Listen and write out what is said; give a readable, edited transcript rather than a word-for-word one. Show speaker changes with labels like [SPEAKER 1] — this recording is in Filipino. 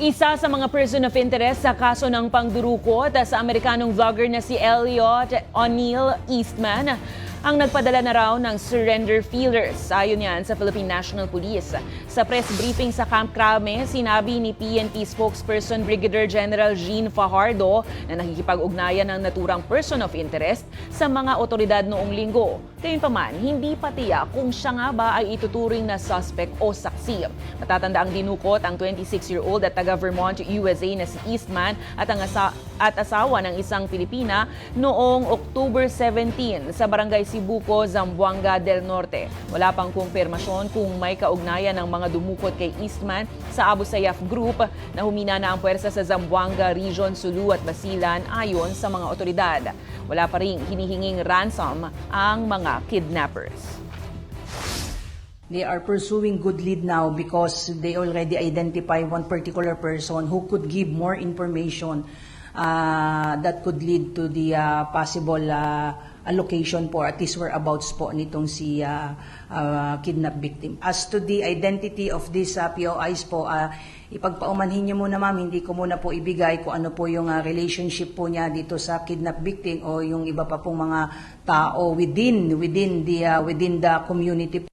[SPEAKER 1] Isa sa mga person of interest sa kaso ng pangdurukot sa Amerikanong vlogger na si Elliot O'Neill Eastman ang nagpadala na raw ng surrender feelers. Ayon yan sa Philippine National Police. Sa press briefing sa Camp Crame, sinabi ni PNP spokesperson Brigadier General Jean Fajardo na nakikipag-ugnayan ng naturang person of interest sa mga otoridad noong linggo. Gayunpaman, hindi pa tiyak kung siya nga ba ay ituturing na suspect o saksi. Matatandaang dinukot ang 26-year-old at taga Vermont, USA na si Eastman at asawa ng isang Pilipina noong October 17 sa barangay Sibuco, Zamboanga del Norte. Wala pang kumpirmasyon kung may kaugnayan ng mga dumukot kay Eastman sa Abu Sayyaf Group na humina na ang puwersa sa Zamboanga Region, Sulu at Basilan ayon sa mga otoridad. Wala pa ring hinihinging ransom ang mga kidnappers.
[SPEAKER 2] They are pursuing good lead now because they already identify one particular person who could give more information that could lead to the possible allocation po at least whereabouts po nitong si kidnap victim. As to the identity of these POIs po, ipagpaumanhin niyo muna ma'am, hindi ko muna po ibigay kung ano po yung relationship po niya dito sa kidnap victim o yung iba pa pong mga tao within the community.